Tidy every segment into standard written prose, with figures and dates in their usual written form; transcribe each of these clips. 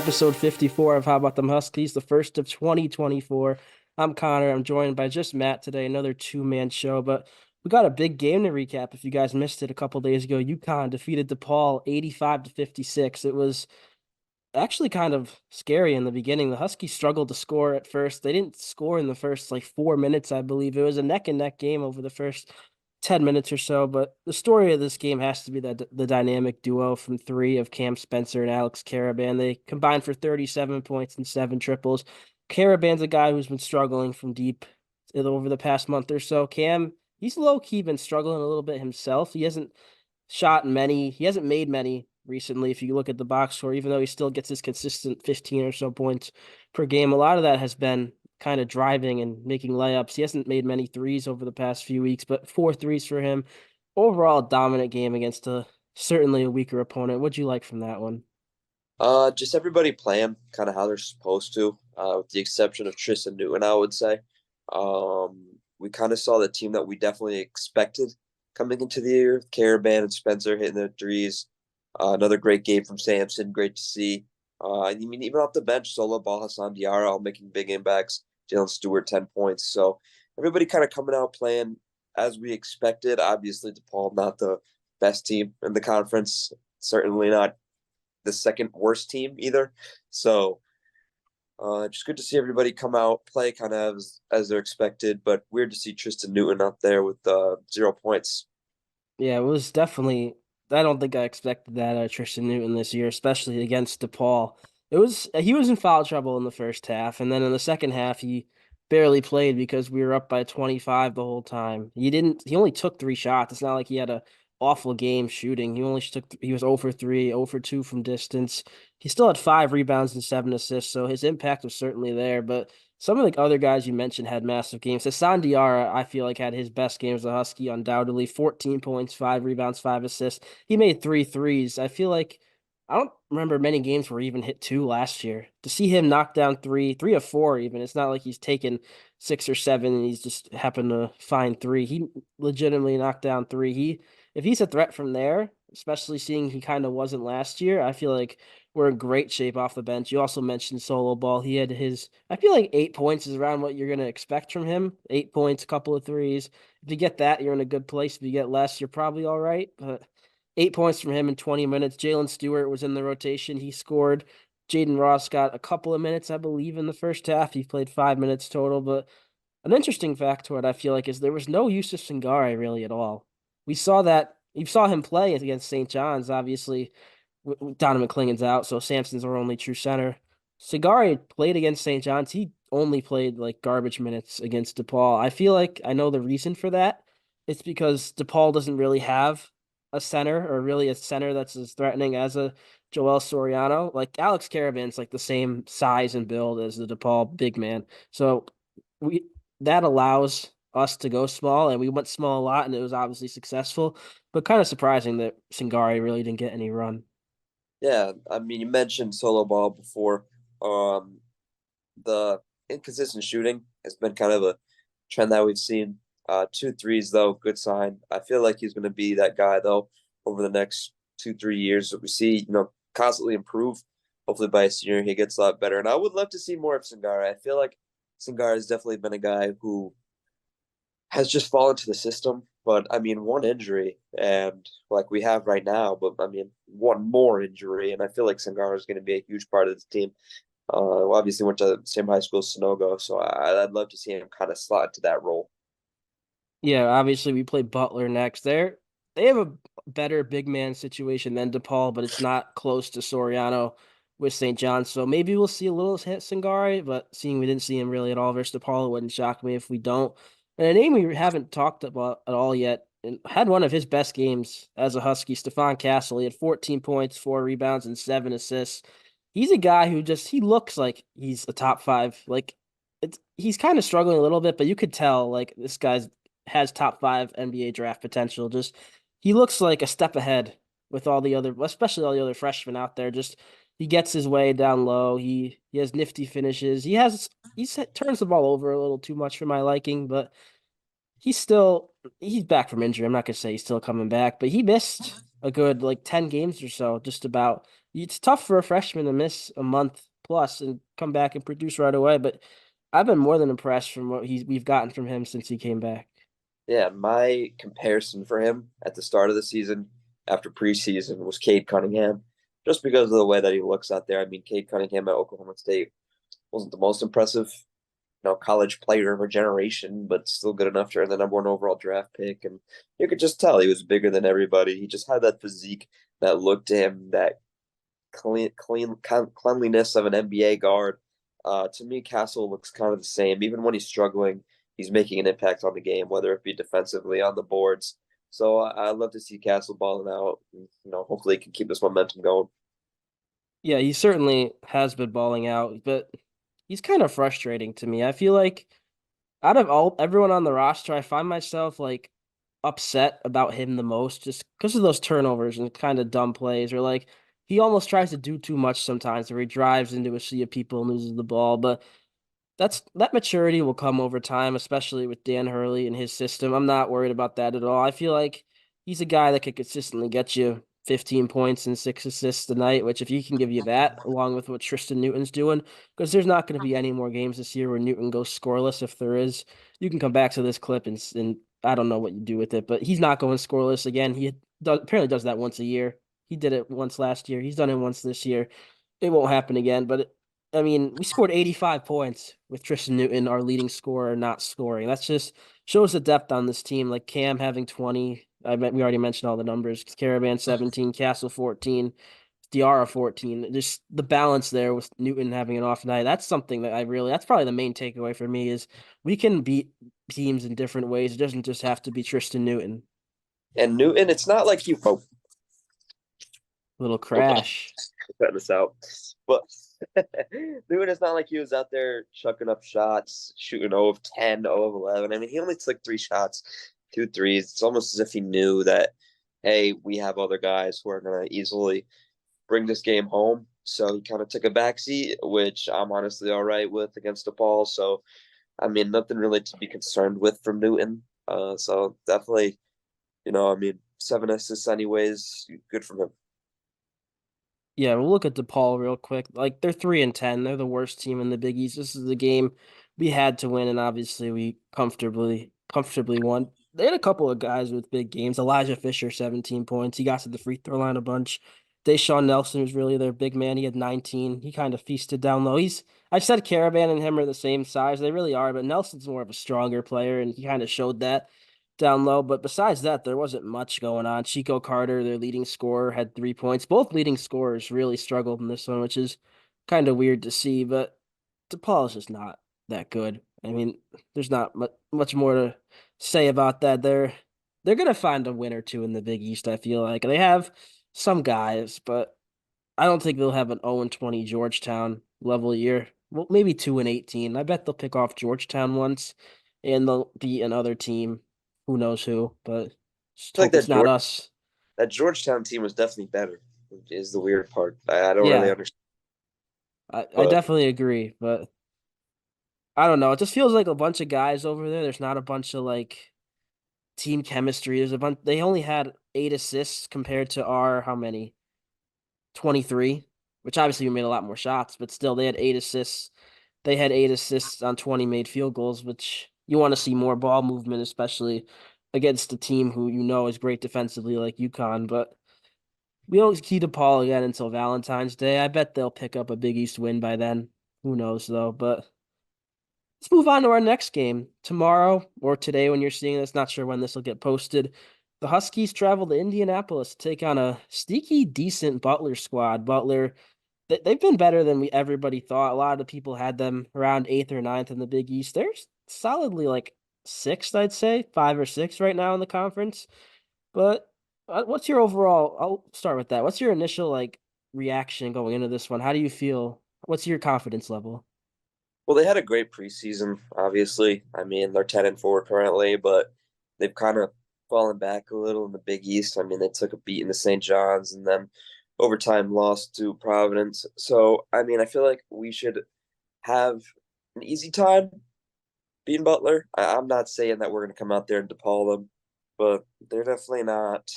episode 54 of How About Them Huskies, the first of 2024. I'm Connor. I'm joined by just Matt today, another two-man show, but we got a big game to recap. If you guys missed it a couple days ago, UConn defeated DePaul 85 to 56. It was actually kind of scary in the beginning. The Huskies struggled to score at first. They didn't score in the first like 4 minutes, I believe. It was a neck and neck game over the first 10 minutes or so. But the story of this game has to be that the dynamic duo from three of Cam Spencer and Alex Caravan. They combined for 37 points and seven triples. Caravan's a guy who's been struggling from deep over the past month or so. Cam, he's low key been struggling a little bit himself. He hasn't made many recently. If you look at the box score, even though he still gets his consistent 15 or so points per game, a lot of that has been kind of driving and making layups. He hasn't made many threes over the past few weeks, but four threes for him. Overall, dominant game against certainly a weaker opponent. What'd you like from that one? Just everybody playing kind of how they're supposed to, with the exception of Tristan Newton, I would say. We kind of saw the team that we definitely expected coming into the year. Caravan and Spencer hitting their threes. Another great game from Sampson. Great to see. I mean, even off the bench, Solo Ball, Hassan Diarra all making big impacts. Jalen Stewart, 10 points. So everybody kind of coming out playing as we expected. Obviously, DePaul, not the best team in the conference. Certainly not the second worst team either. So just good to see everybody come out, play kind of as they're expected, but weird to see Tristan Newton out there with 0 points. Yeah, it was definitely. I don't think I expected that Tristan Newton this year, especially against DePaul. He was in foul trouble in the first half, and then in the second half he barely played because we were up by 25 the whole time. He only took three shots. It's not like he had a awful game shooting. He was 0 for 3, 0 for 2 from distance. He still had five rebounds and seven assists, so his impact was certainly there, but some of the other guys you mentioned had massive games. Hassan Diarra, I feel like, had his best game as a Husky, undoubtedly. 14 points, five rebounds, five assists. He made three threes. I feel like I don't remember many games where he even hit two last year. To see him knock down three of four, even, it's not like he's taken six or seven and he's just happened to find three. He legitimately knocked down three. If he's a threat from there, especially seeing he kind of wasn't last year, I feel like we're in great shape off the bench. You also mentioned solo ball. I feel like 8 points is around what you're going to expect from him. 8 points, a couple of threes. If you get that, you're in a good place. If you get less, you're probably all right. But 8 points from him in 20 minutes. Jalen Stewart was in the rotation. He scored. Jaden Ross got a couple of minutes, I believe, in the first half. He played 5 minutes total. But an interesting factoid, I feel like, is there was no Yusuf Singare really at all. You saw him play against St. John's, obviously. Donovan McClingan's out, so Sampson's our only true center. Sigari played against St. John's. He only played like garbage minutes against DePaul. I feel like I know the reason for that. It's because DePaul doesn't really have a center or really a center that's as threatening as a Joel Soriano. Like Alex Caravan's like the same size and build as the DePaul big man. So we that allows us to go small, and we went small a lot, and it was obviously successful. But kind of surprising that Singari really didn't get any run. Yeah, I mean, you mentioned solo ball before. Um, the inconsistent shooting has been kind of a trend that we've seen. Two threes though, good sign. I feel like he's going to be that guy though over the next 2 3 years that we see, constantly improve. Hopefully by a senior he gets a lot better, and I would love to see more of Singara. I feel like Singara has definitely been a guy who has just fallen to the system. But I mean, one injury and like we have right now, but I mean, one more injury, and I feel like Singara is going to be a huge part of this team. Obviously went to the same high school as Sonogo, so I'd love to see him kind of slot into that role. Yeah, obviously we play Butler next. They have a better big man situation than DePaul, but it's not close to Soriano with St. John. So maybe we'll see a little hit Singari, but seeing we didn't see him really at all versus DePaul, it wouldn't shock me if we don't. And a name we haven't talked about at all yet, and had one of his best games as a Husky, Stephon Castle. He had 14 points, four rebounds, and seven assists. He's a guy who he looks like he's a top five. Like he's kind of struggling a little bit, but you could tell like this guy's has top five NBA draft potential. Just he looks like a step ahead with especially all the other freshmen out there. Just he gets his way down low. He has nifty finishes. Turns the ball over a little too much for my liking, but he's back from injury. I'm not gonna say he's still coming back, but he missed a good like 10 games or so, just about. It's tough for a freshman to miss a month plus and come back and produce right away, but I've been more than impressed from what we've gotten from him since he came back. Yeah, my comparison for him at the start of the season after preseason was Cade Cunningham, just because of the way that he looks out there. I mean, Cade Cunningham at Oklahoma State wasn't the most impressive, college player of a generation, but still good enough to earn the number one overall draft pick. And you could just tell he was bigger than everybody. He just had that physique that looked to him, that cleanliness of an NBA guard. To me, Castle looks kind of the same. Even when he's struggling, he's making an impact on the game, whether it be defensively on the boards. So I love to see Castle balling out. Hopefully he can keep this momentum going. Yeah, he certainly has been balling out, but he's kind of frustrating to me. I feel like out of all everyone on the roster, I find myself like upset about him the most just because of those turnovers and kind of dumb plays or like he almost tries to do too much sometimes where he drives into a sea of people and loses the ball. But that maturity will come over time, especially with Dan Hurley and his system. I'm not worried about that at all. I feel like he's a guy that could consistently get you 15 points and 6 assists a night, which if he can give you that, along with what Tristan Newton's doing, because there's not going to be any more games this year where Newton goes scoreless. If there is, you can come back to this clip and I don't know what you do with it, but he's not going scoreless again. Apparently does that once a year. He did it once last year. He's done it once this year. It won't happen again, but I mean, we scored 85 points with Tristan Newton, our leading scorer, not scoring. That's just shows the depth on this team. Like Cam having 20. We already mentioned all the numbers. Caravan 17, Castle 14, Diarra 14. Just the balance there with Newton having an off night. That's something that that's probably the main takeaway for me is we can beat teams in different ways. It doesn't just have to be Tristan Newton. And Newton, it's not like you. Little Oh, crash. cutting this out. But Newton, it's not like he was out there chucking up shots, shooting 0 of 10, 0 of 11. I mean, he only took 3 shots, 2 threes. It's almost as if he knew that, hey, we have other guys who are going to easily bring this game home. So he kind of took a backseat, which I'm honestly all right with against DePaul. So, I mean, nothing really to be concerned with from Newton. So definitely, I mean, 7 assists anyways, good from him. Yeah, we'll look at DePaul real quick. Like they're 3-10. They're the worst team in the Big East. This is the game we had to win, and obviously we comfortably won. They had a couple of guys with big games. Elijah Fisher, 17 points. He got to the free throw line a bunch. Deshaun Nelson was really their big man. He had 19. He kind of feasted down low. I said Caravan and him are the same size. They really are, but Nelson's more of a stronger player, and he kind of showed that down low. But besides that, there wasn't much going on. Chico Carter, their leading scorer, had 3 points. Both leading scorers really struggled in this one, which is kind of weird to see. But DePaul is just not that good. I mean, there's not much more to say about that. They're gonna find a win or two in the Big East. I feel like they have some guys, but I don't think they'll have an 0-20 Georgetown level year. Well, maybe 2-18. I bet they'll pick off Georgetown once, and they'll beat another team. Who knows who? But just I feel like hope it's not us. that Georgetown team was definitely better, which is the weird part. I don't really Yeah, understand, I but definitely agree, but I don't know. It just feels like a bunch of guys over there. There's not a bunch of like team chemistry. There's a bunch. They only had 8 assists compared to our how many? 23, which obviously we made a lot more shots, but still they had 8 assists. They had 8 assists on 20 made field goals, which you want to see more ball movement, especially against a team who you know is great defensively like UConn. But we don't see DePaul again until Valentine's Day. I bet they'll pick up a Big East win by then. Who knows though? But let's move on to our next game tomorrow or today when you're seeing this. Not sure when this will get posted. The Huskies travel to Indianapolis to take on a sneaky, decent Butler squad. Butler, they've been better than everybody thought. A lot of the people had them around eighth or ninth in the Big East. They're solidly like sixth, I'd say, 5 or 6 right now in the conference. But what's your overall? I'll start with that. What's your initial like reaction going into this one? How do you feel? What's your confidence level? well, they had a great preseason. Obviously, I mean they're 10-4 currently, but they've kind of fallen back a little in the Big East. I mean they took a beat in the St. John's and then overtime lost to Providence. So I mean I feel like we should have an easy time beating Butler. I'm not saying that we're going to come out there and DePaul them, but they're definitely not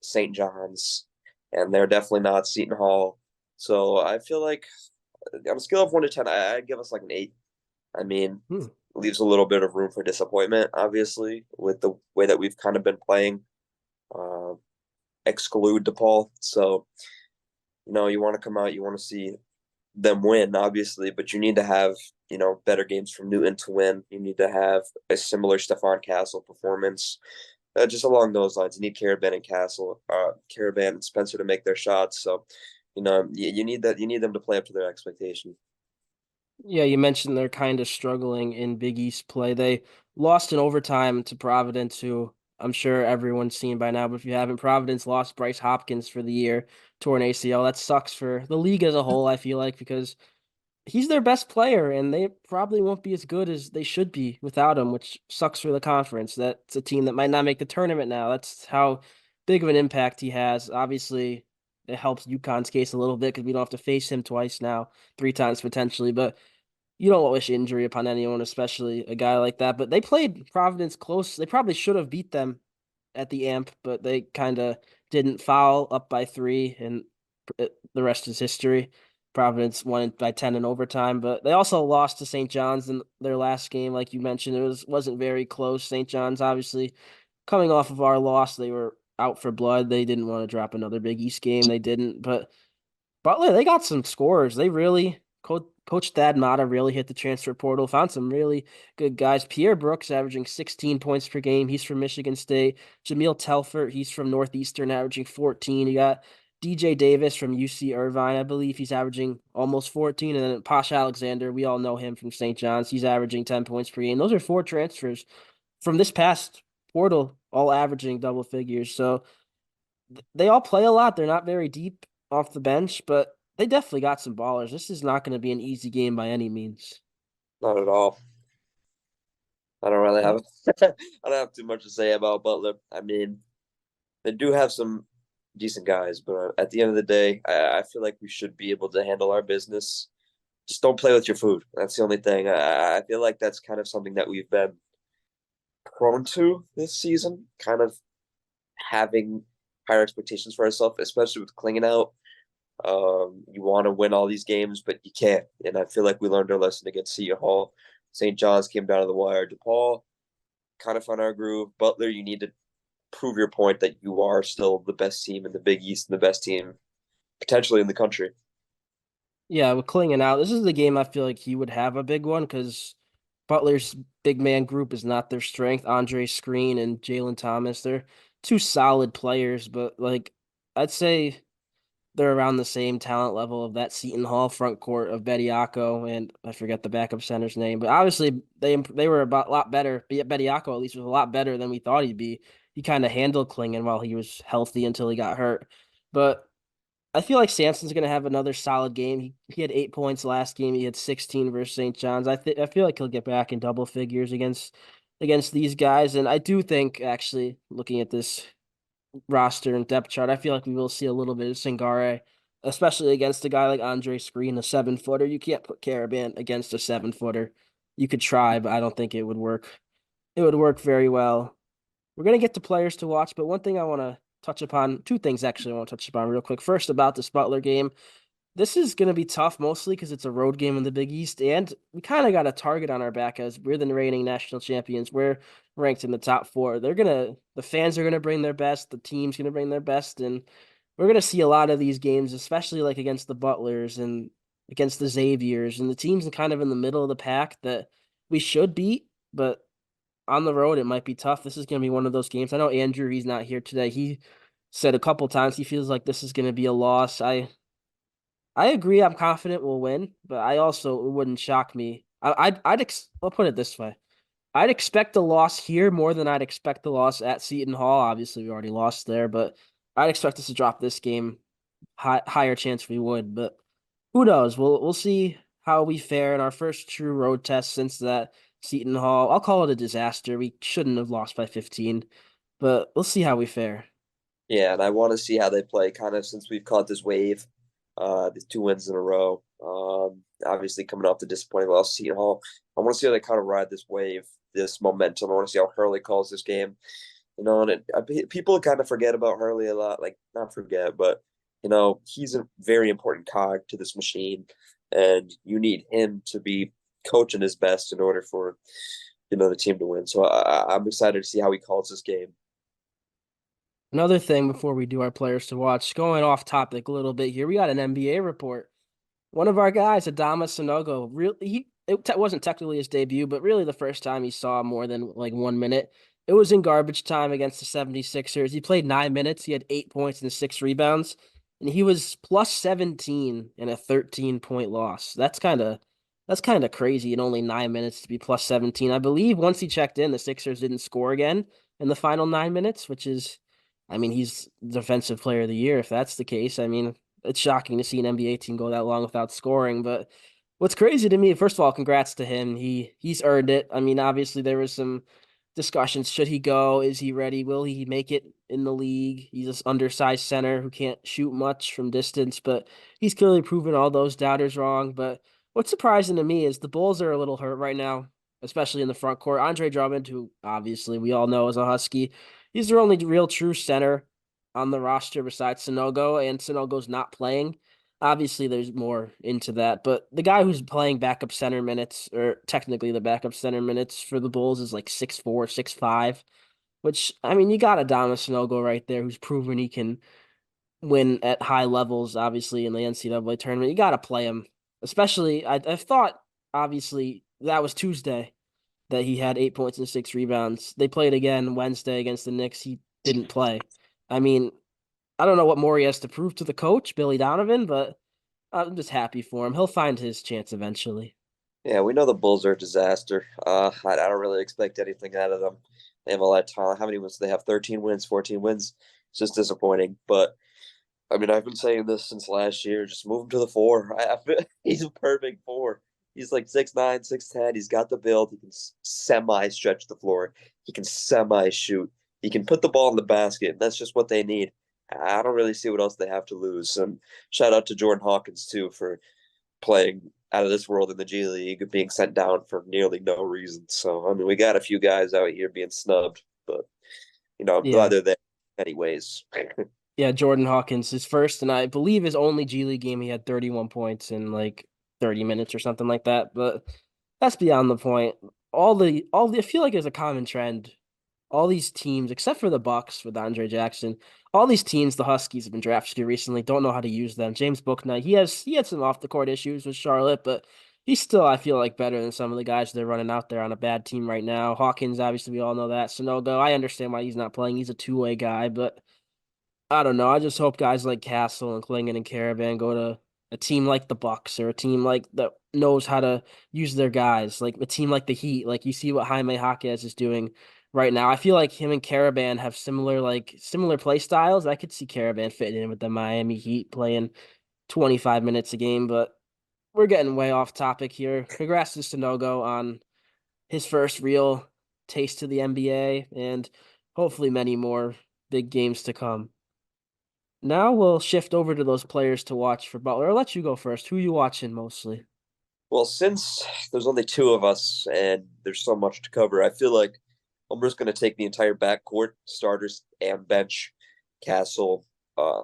St. John's, and they're definitely not Seton Hall. So I feel like on a scale of 1 to 10, I'd give us like an 8. I mean, Hmm. leaves a little bit of room for disappointment, obviously, with the way that we've kind of been playing. Uh, exclude DePaul. So, you want to come out, you want to see them win, obviously, but you need to have, better games from Newton to win. You need to have a similar Stefan Castle performance. Just along those lines, you need Caravan and Spencer to make their shots. So, you need that. You need them to play up to their expectation. Yeah, you mentioned they're kind of struggling in Big East play. They lost in overtime to Providence, who I'm sure everyone's seen by now, but if you haven't, Providence lost Bryce Hopkins for the year, torn ACL. That sucks for the league as a whole, I feel like, because he's their best player, and they probably won't be as good as they should be without him, which sucks for the conference. That's a team that might not make the tournament now. That's how big of an impact he has. Obviously, it helps UConn's case a little bit because we don't have to face him twice now, 3 times potentially. But you don't wish injury upon anyone, especially a guy like that. But they played Providence close. They probably should have beat them at the AMP, but they kind of didn't foul up by 3, and the rest is history. Providence won it by 10 in overtime, but they also lost to St. John's in their last game, like you mentioned. Wasn't very close. St. John's obviously coming off of our loss, they were out for blood. They didn't want to drop another Big East game. They didn't, but Butler, they got some scores. They really Coach Thad Matta really hit the transfer portal, found some really good guys. Pierre Brooks averaging 16 points per game. He's from Michigan State. Jameel Telfort, he's from Northeastern, averaging 14. You got DJ Davis from UC Irvine. I believe he's averaging almost 14. And then Posh Alexander, we all know him from St. John's. He's averaging 10 points per game. Those are 4 transfers from this past portal, all averaging double figures. So they all play a lot. They're not very deep off the bench, but they definitely got some ballers. This is not going to be an easy game by any means. Not at all. I don't really Yeah. have I don't have too much to say about Butler. I mean, they do have some decent guys, but at the end of the day, I feel like we should be able to handle our business. Just don't play with your food. That's the only thing. I feel like that's kind of something that we've been prone to this season, kind of having higher expectations for ourselves, especially with clinging out. You want to win all these games, but you can't. And I feel like we learned our lesson against Seton Hall. St. John's came down to the wire. DePaul kind of found our groove. Butler, you need to prove your point that you are still the best team in the Big East and the best team potentially in the country. Yeah, with clinging out, this is the game I feel like he would have a big one because Butler's big man group is not their strength. Andre Screen and Jalen Thomas, they're two solid players, but like I'd say they're around the same talent level of that Seton Hall front court of Bediako and I forget the backup center's name, but obviously they were about a lot better. Bediako at least was a lot better than we thought he'd be. He kind of handled Klingon while he was healthy until he got hurt. But I feel like Sampson's gonna have another solid game. He had 8 points last game. He had 16 versus St. John's. I feel like he'll get back in double figures against these guys. And I do think actually looking at this roster and depth chart, I feel like we will see a little bit of Singare, especially against a guy like Andre Screen, a 7-footer. You can't put Caravan against a 7-footer. You could try, but I don't think it would work. It would work very well. We're gonna get to players to watch, but one thing I want to touch upon, 2 things actually I want to touch upon real quick. First, about this Butler game. This is going to be tough mostly because it's a road game in the Big East, and we kind of got a target on our back as we're the reigning national champions. We're ranked in the top 4. The fans are gonna bring their best, the team's gonna bring their best, and we're gonna see a lot of these games, especially like against the Butlers and against the Xaviers and the teams kind of in the middle of the pack that we should beat, but on the road it might be tough. This is gonna be one of those games. I know Andrew, he's not here today. He said a couple times he feels like this is gonna be a loss. I agree. I'm confident we'll win, but I also it wouldn't shock me. I'll put it this way. I'd expect a loss here more than I'd expect the loss at Seton Hall. Obviously, we already lost there, but I'd expect us to drop this game. Higher chance we would, but who knows? We'll see how we fare in our first true road test since that Seton Hall. I'll call it a disaster. We shouldn't have lost by 15, but we'll see how we fare. Yeah, and I want to see how they play kind of since we've caught this wave, these 2 wins in a row. Obviously coming off the disappointing loss to Seton Hall. I want to see how they kind of ride this wave, this momentum. I want to see how Hurley calls this game. And people kind of forget about Hurley a lot. Like, not forget, but he's a very important cog to this machine, and you need him to be coaching his best in order for the team to win. So I'm excited to see how he calls this game. Another thing before we do our players to watch, going off topic a little bit here, we got an NBA report. One of our guys, Adama Sanogo, wasn't technically his debut, but really the first time he saw more than like 1 minute. It was in garbage time against the 76ers. He played 9 minutes. He had 8 points and 6 rebounds, and he was plus 17 in a 13-point loss. That's kind of crazy in only 9 minutes to be plus 17. I believe once he checked in, the Sixers didn't score again in the final 9 minutes, which is, I mean, he's defensive player of the year if that's the case. I mean, it's shocking to see an NBA team go that long without scoring. But what's crazy to me, first of all, congrats to him. He's earned it. I mean, obviously there was some discussions. Should he go? Is he ready? Will he make it in the league? He's this undersized center who can't shoot much from distance, but he's clearly proven all those doubters wrong. But what's surprising to me is the Bulls are a little hurt right now, especially in the front court. Andre Drummond, who obviously we all know is a Husky, he's their only real true center on the roster besides Sonogo, and Sonogo's not playing. Obviously, there's more into that, but the guy who's playing backup center minutes, or technically the backup center minutes for the Bulls, is like 6'4", 6'5", which, I mean, you got Adama Sanogo right there who's proven he can win at high levels, obviously, in the NCAA tournament. You got to play him, especially, I thought, obviously, that was Tuesday that he had 8 points and 6 rebounds. They played again Wednesday against the Knicks. He didn't play. I mean, I don't know what more he has to prove to the coach, Billy Donovan, but I'm just happy for him. He'll find his chance eventually. Yeah, we know the Bulls are a disaster. I don't really expect anything out of them. They have a lot of talent. How many wins do they have? 13 wins, 14 wins. It's just disappointing. But I mean, I've been saying this since last year. Just move him to the four. He's a perfect four. He's like 6'9", 6'10". He's got the build. He can semi stretch the floor. He can semi shoot. He can put the ball in the basket. That's just what they need. I don't really see what else they have to lose. And shout out to Jordan Hawkins too for playing out of this world in the G League, being sent down for nearly no reason. So I mean, we got a few guys out here being snubbed, but I'm glad Yeah. they're there anyways. Yeah, Jordan Hawkins, his first and I believe his only G League game, he had 31 points in like 30 minutes or something like that. But that's beyond the point. I feel like there's a common trend. All these teams, except for the Bucks with Andre Jackson, all these teams the Huskies have been drafted to recently don't know how to use them. James Bouknight, he had some off the court issues with Charlotte, but he's still, I feel like, better than some of the guys they're running out there on a bad team right now. Hawkins, obviously, we all know that. Sonogo, I understand why he's not playing. He's a two-way guy, but I don't know. I just hope guys like Castle and Klingon and Caravan go to a team like the Bucks or a team like that knows how to use their guys, like a team like the Heat. Like you see what Jaime Jaquez is doing right now. I feel like him and Caravan have similar play styles. I could see Caravan fitting in with the Miami Heat playing 25 minutes a game, but we're getting way off topic here. Congrats to Sonogo on his first real taste to the NBA and hopefully many more big games to come. Now we'll shift over to those players to watch for Butler. I'll let you go first. Who you watching mostly? Well, since there's only two of us and there's so much to cover, I feel like I'm just going to take the entire backcourt, starters and bench, Castle, uh,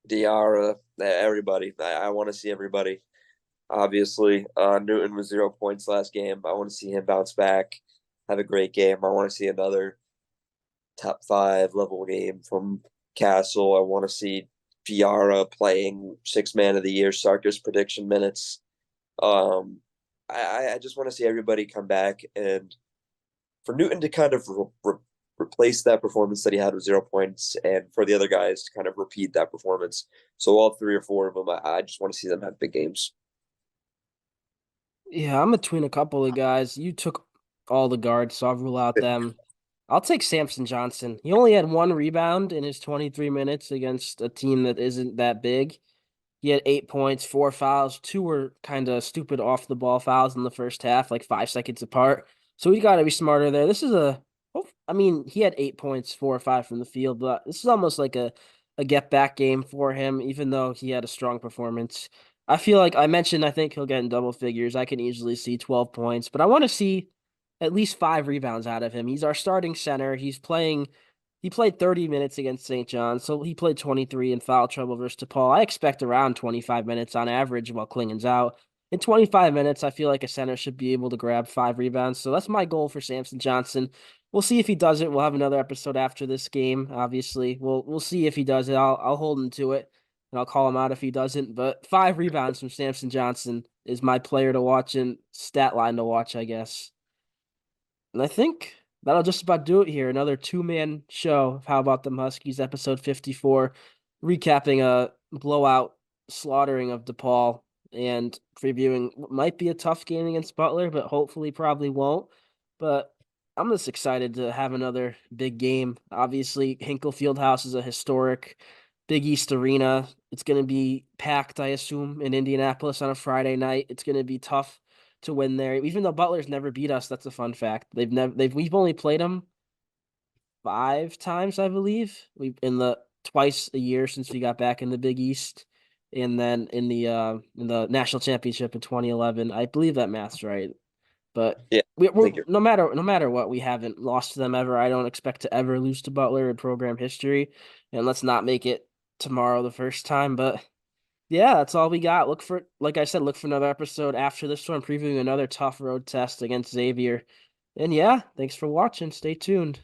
Diarra, everybody. I want to see everybody. Obviously, Newton was 0 points last game. I want to see him bounce back, have a great game. I want to see another top five level game from Castle. I want to see Diarra playing six man of the year, Sarkis prediction minutes. Um, I just want to see everybody come back and for Newton to kind of replace that performance that he had with 0 points, and for the other guys to kind of repeat that performance. So all three or four of them, I just want to see them have big games. Yeah, I'm between a couple of guys. You took all the guards, so I'll rule out them. I'll take Samson Johnson. He only had 1 rebound in his 23 minutes against a team that isn't that big. He had 8 points, 4 fouls. Two were kind of stupid off the ball fouls in the first half, like 5 seconds apart. So we got to be smarter there. I mean, he had 8 points, 4 or 5 from the field, but this is almost like a get back game for him, even though he had a strong performance. I feel like I mentioned, I think he'll get in double figures. I can easily see 12 points, but I want to see at least 5 rebounds out of him. He's our starting center. He played 30 minutes against St. John, so he played 23 in foul trouble versus DePaul. I expect around 25 minutes on average while Klingen's out. In 25 minutes, I feel like a center should be able to grab 5 rebounds. So that's my goal for Samson Johnson. We'll see if he does it. We'll have another episode after this game, obviously. We'll see if he does it. I'll hold him to it and I'll call him out if he doesn't. But 5 rebounds from Samson Johnson is my player to watch and stat line to watch, I guess. And I think that'll just about do it here. Another 2-man show of How About Them Huskies, episode 54, recapping a blowout slaughtering of DePaul and previewing what might be a tough game against Butler, but hopefully probably won't. But I'm just excited to have another big game. Obviously, Hinkle Fieldhouse is a historic Big East arena. It's going to be packed, I assume, in Indianapolis on a Friday night. It's going to be tough to win there. Even though Butler's never beat us, that's a fun fact. We've only played them 5 times, I believe. We in the twice a year since we got back in the Big East, and then in the national championship in 2011. I believe that math's right. But Yeah, I we're think you're no matter what, we haven't lost to them ever. I don't expect to ever lose to Butler in program history, and let's not make it tomorrow the first time. But yeah, that's all we got. Like I said, look for another episode after this one, previewing another tough road test against Xavier. And yeah, thanks for watching. Stay tuned.